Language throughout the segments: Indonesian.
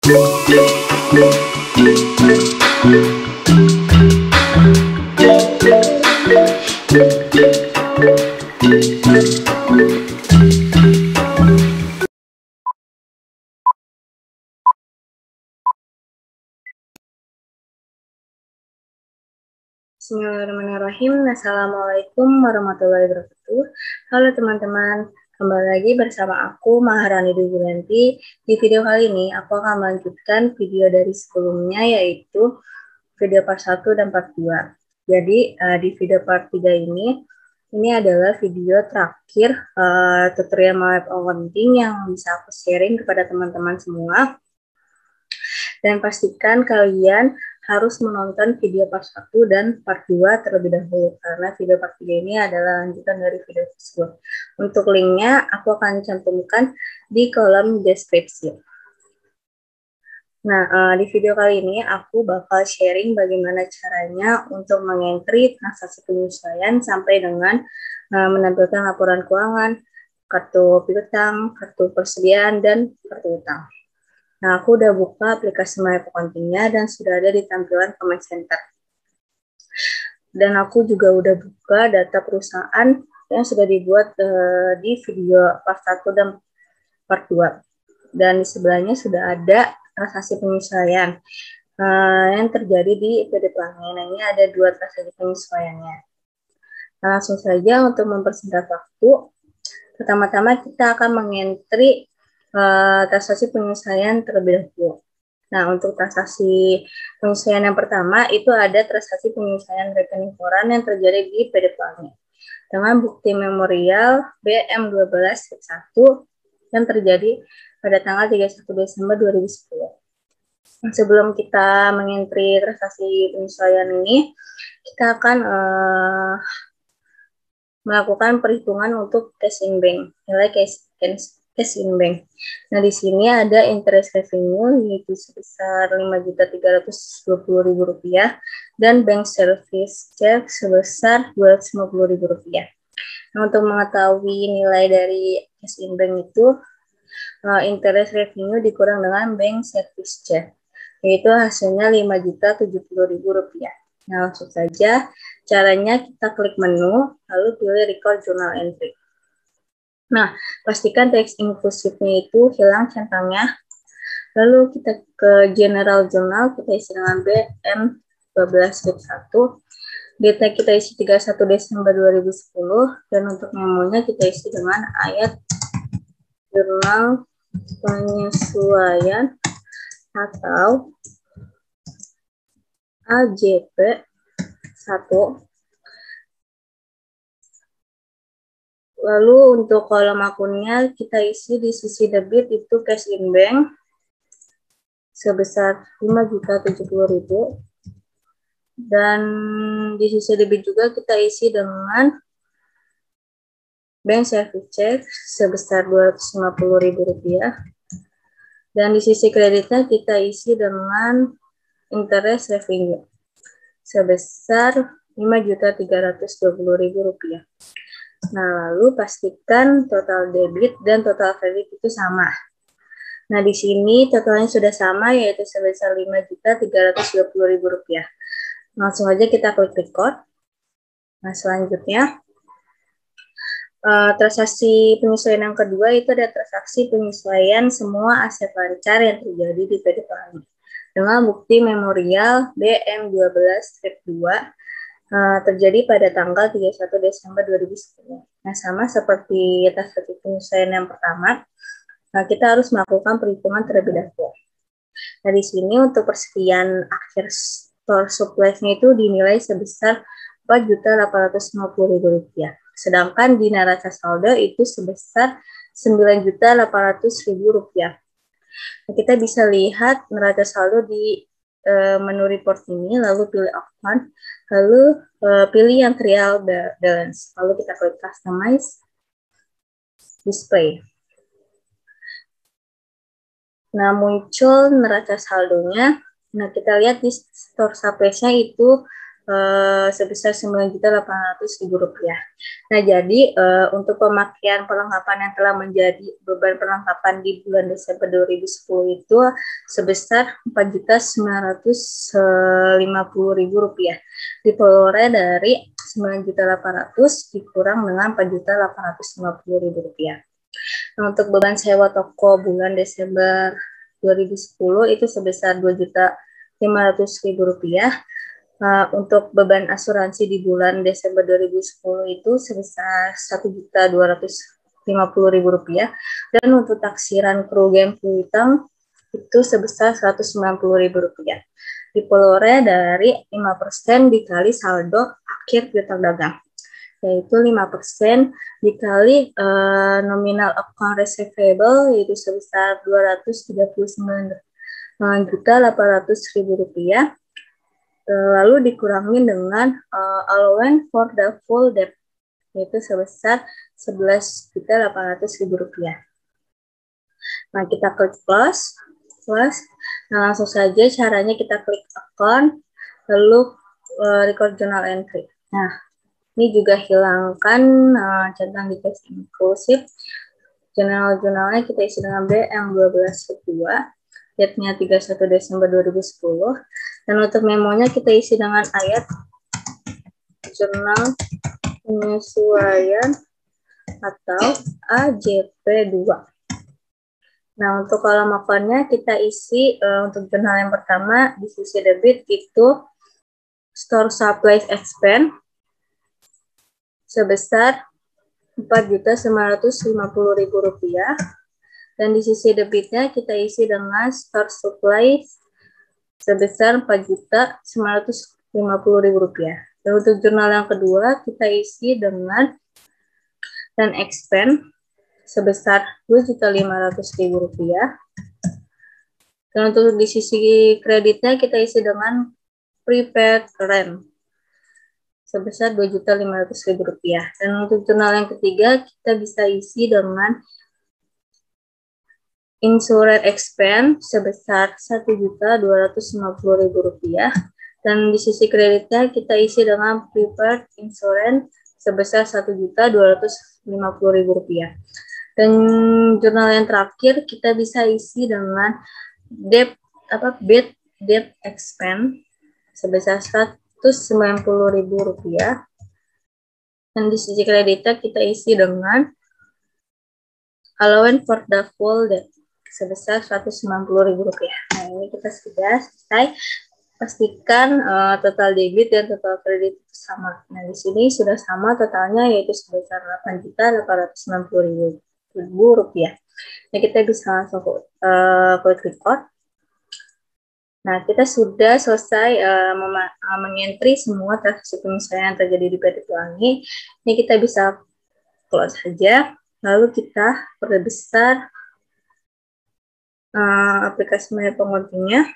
Bismillahirrahmanirrahim. Assalamualaikum warahmatullahi wabarakatuh. Halo teman-teman, kembali lagi bersama aku Maharani Dugulanti. Di video kali ini aku akan melanjutkan video dari sebelumnya, yaitu video part 1 dan part 2. Jadi di video part 3 ini adalah video terakhir tutorial web accounting yang bisa aku sharing kepada teman-teman semua. Dan pastikan kalian harus menonton video part 1 dan part 2 terlebih dahulu, karena video part 3 ini adalah lanjutan dari video tersebut. Untuk linknya aku akan cantumkan di kolom deskripsi. Nah, di video kali ini aku bakal sharing bagaimana caranya untuk mengentry transaksi penyesuaian sampai dengan menampilkan laporan keuangan, kartu piutang, kartu persediaan, dan kartu utang. Nah, aku udah buka aplikasi My Accounting-nya dan sudah ada di tampilan Command Center. Dan aku juga udah buka data perusahaan yang sudah dibuat di video part 1 dan part 2. Dan di sebelahnya sudah ada transaksi penyesuaian yang terjadi di PD Pelangi. Nah, ini ada 2 transaksi penyesuaiannya. Nah, langsung saja untuk mempersingkat waktu, pertama-tama kita akan mengentry transaksi penyesuaian terlebih dahulu. Nah, untuk transaksi penyesuaian yang pertama itu ada transaksi penyesuaian rekening koran yang terjadi di PD Pelangi dengan bukti memorial BM12-1 yang terjadi pada tanggal 31 Desember 2010. Nah, sebelum kita mengentry transaksi penyesuaian ini, kita akan melakukan perhitungan untuk cash in bank, nilai cash in bank. Nah, di sini ada interest revenue yaitu sebesar Rp5.320.000 dan bank service charge sebesar Rp250.000. Nah, untuk mengetahui nilai dari cash in bank itu, interest revenue dikurang dengan bank service charge, yaitu hasilnya Rp5.070.000. Nah, langsung saja caranya kita klik menu, lalu pilih record journal entry. Nah, pastikan teks inklusifnya itu hilang centangnya. Lalu kita ke general journal, kita isi dengan BM12-1. Data kita isi 31 Desember 2010. Dan untuk memonya kita isi dengan ayat jurnal penyesuaian atau AJP 1. Lalu untuk kolom akunnya kita isi di sisi debit itu cash in bank sebesar Rp5.070.000 dan di sisi debit juga kita isi dengan bank service check sebesar Rp250.000 dan di sisi kreditnya kita isi dengan interest revenue sebesar Rp5.320.000. Nah, lalu pastikan total debit dan total kredit itu sama. Nah, di sini totalnya sudah sama, yaitu sebesar Rp5.320.000. Langsung aja kita klik record. Nah, selanjutnya, transaksi penyesuaian yang kedua itu ada transaksi penyesuaian semua aset lancar yang terjadi di PD Pelangi dengan bukti memorial BM12-2 terjadi pada tanggal 31 Desember 2010. Nah, sama seperti transaksi penyesuaian yang pertama, kita harus melakukan perhitungan terlebih dahulu. Nah, di sini untuk persediaan akhir store supplies-nya itu dinilai sebesar Rp4.850.000. Sedangkan di neraca saldo itu sebesar Rp9.800.000. Nah, kita bisa lihat neraca saldo di menu report ini, lalu pilih account, lalu pilih yang trial balance, lalu kita klik customize display. Nah, muncul neraca saldonya. Nah, kita lihat di store supplies-nya itu sebesar Rp9.800.000. Nah, jadi untuk pemakaian perlengkapan yang telah menjadi beban perlengkapan di bulan Desember 2010 itu sebesar Rp4.950.000. Diperoleh dari 9.800.000 dikurang dengan Rp4.850.000. Nah, untuk beban sewa toko bulan Desember 2010 itu sebesar Rp2.500.000. Untuk beban asuransi di bulan Desember 2010 itu sebesar Rp1.250.000, dan untuk taksiran kerugian piutang itu sebesar Rp190.000. Diperoleh dari 5% dikali saldo akhir piutang dagang, yaitu 5% dikali nominal account receivable, yaitu sebesar Rp239.800.000, lalu dikurangi dengan allowance for the full debt, yaitu sebesar Rp11.800.000. Nah, kita klik close. Nah, langsung saja caranya kita klik account, lalu record journal entry. Nah, ini juga hilangkan centang di teks inklusif. Jurnalnya kita isi dengan BM12 date-nya 31 Desember 2010. Dan untuk memonya kita isi dengan ayat jurnal penyesuaian atau AJP2. Nah, untuk kolom akunnya kita isi untuk jurnal yang pertama di sisi debit itu store supplies expense sebesar Rp4.950.000, dan di sisi debitnya kita isi dengan store supplies sebesar Rp4.950.000. Dan untuk jurnal yang kedua kita isi dengan dan expense sebesar Rp2.500.000. Dan untuk di sisi kreditnya kita isi dengan prepaid rent sebesar Rp2.500.000. Dan untuk jurnal yang ketiga kita bisa isi dengan insurance expense sebesar Rp1.250.000. Dan di sisi kreditnya kita isi dengan prepaid insurance sebesar Rp1.250.000. Dan jurnal yang terakhir kita bisa isi dengan bad debt expense sebesar Rp190.000. Dan di sisi kreditnya kita isi dengan allowance for the full debt sebesar Rp190.000. Nah, ini kita sudah selesai. Pastikan total debit dan total kredit sama. Nah, di sini sudah sama totalnya, yaitu sebesar Rp8.890.000. Nah, kita bisa langsung klik record. Nah, kita sudah selesai mengentry semua transaksi penyesuaian yang terjadi di PT Pelangi. Ini kita bisa close saja. Lalu kita perbesar aplikasi My Pengunjungnya.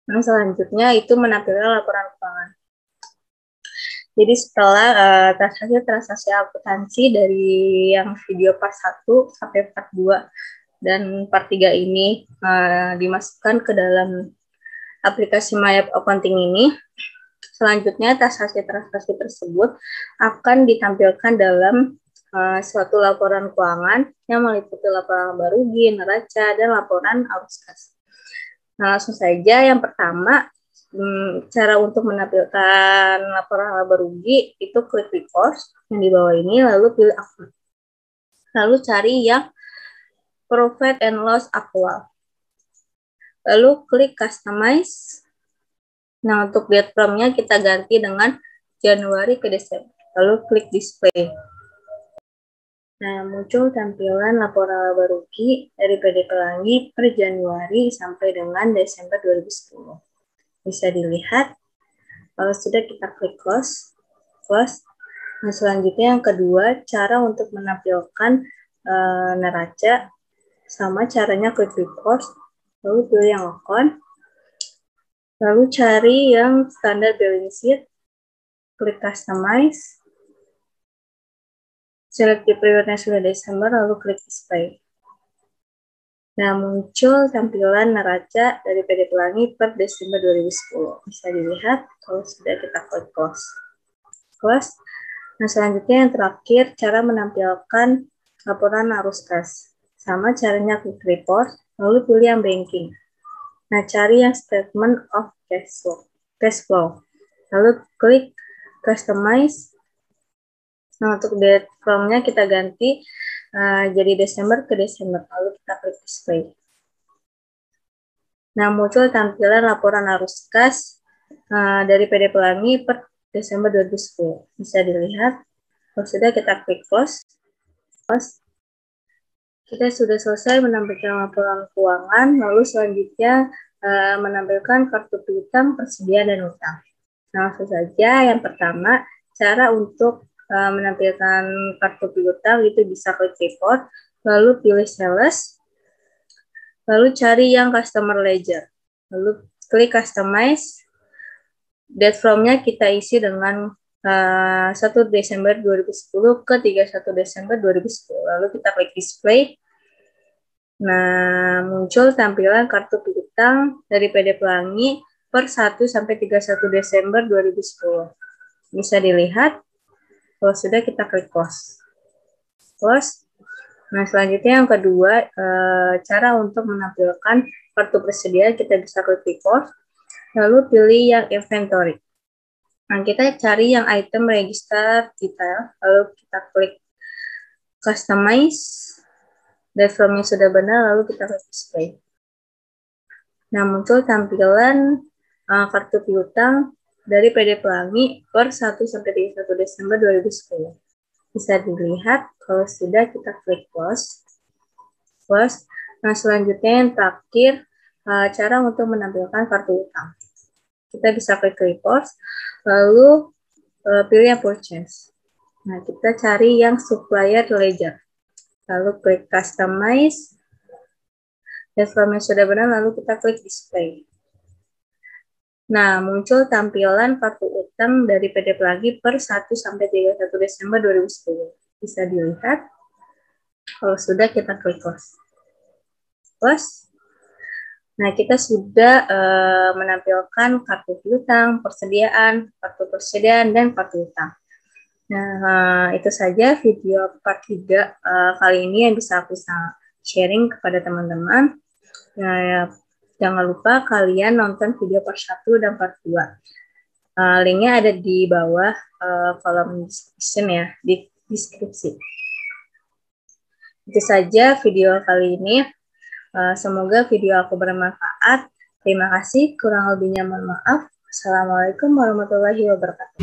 Nah, selanjutnya itu menampilkan laporan keuangan. Jadi setelah transaksi akuntansi dari yang video part 1 sampai part 2 dan part 3 ini dimasukkan ke dalam aplikasi My Accounting ini, selanjutnya transaksi tersebut akan ditampilkan dalam suatu laporan keuangan yang meliputi laporan laba rugi, neraca, dan laporan arus kas. Nah, langsung saja yang pertama, cara untuk menampilkan laporan laba rugi itu klik record yang di bawah ini, lalu pilih akun. Lalu cari yang profit and loss actual. Lalu klik customize. Nah, untuk date from-nya kita ganti dengan Januari ke Desember. Lalu klik display. Nah, muncul tampilan laporan laba rugi dari PT Pelangi per Januari sampai dengan Desember 2010. Bisa dilihat, kalau sudah kita klik close. Nah, selanjutnya yang kedua, cara untuk menampilkan neraca, sama caranya klik record, lalu pilih yang account, lalu cari yang standar balance sheet, klik customize, select di periodnya sudah Desember, lalu klik display. Nah, muncul tampilan neraca dari PD Pelangi per Desember 2010. Bisa dilihat kalau sudah kita klik close. Nah, selanjutnya yang terakhir, cara menampilkan laporan arus kas. Sama caranya klik report, lalu pilih yang banking. Nah, cari yang statement of cash flow. Lalu klik customize. Nah, untuk date from-nya kita ganti jadi Desember ke Desember, lalu kita klik display. Nah, muncul tampilan laporan arus kas dari PD Pelangi per Desember 2010. Bisa dilihat. Kalau sudah, kita klik close. Kita sudah selesai menampilkan laporan keuangan, lalu selanjutnya menampilkan kartu piutang, persediaan, dan utang. Nah, langsung saja. Yang pertama, cara untuk menampilkan kartu piutang itu bisa klik report, lalu pilih sales, lalu cari yang customer ledger, lalu klik customize. Date from-nya kita isi dengan 1 Desember 2010 ke 31 Desember 2010, lalu kita klik display. Nah, muncul tampilan kartu piutang dari PD Pelangi per 1 sampai 31 Desember 2010. Bisa dilihat. Kalau sudah, kita klik close. Nah, selanjutnya yang kedua, cara untuk menampilkan kartu persediaan, kita bisa klik report, lalu pilih yang inventory. Nah, kita cari yang item register detail, lalu kita klik customize. Date from-nya sudah benar, lalu kita klik display. Nah, muncul tampilan kartu piutang dari PD Pelangi per 1 sampai 31 Desember 2010. Bisa dilihat. Kalau sudah, kita klik close. Nah, selanjutnya yang terakhir, cara untuk menampilkan kartu utang. Kita bisa klik report, lalu pilih yang purchase. Nah, kita cari yang supplier ledger, lalu klik customize. Date from-nya sudah benar, lalu kita klik display. Nah, muncul tampilan kartu utang dari PD Pelangi per 1 sampai 31 Desember 2010. Bisa dilihat. Kalau sudah, kita klik close. Nah, kita sudah menampilkan kartu piutang, persediaan, dan kartu utang. Nah, itu saja video part 3 kali ini yang bisa aku sharing kepada teman-teman. Nah, jangan lupa kalian nonton video part 1 dan part 2. Linknya ada di bawah kolom description ya, di deskripsi. Itu saja video kali ini. Semoga video aku bermanfaat. Terima kasih, kurang lebihnya mohon maaf. Assalamualaikum warahmatullahi wabarakatuh.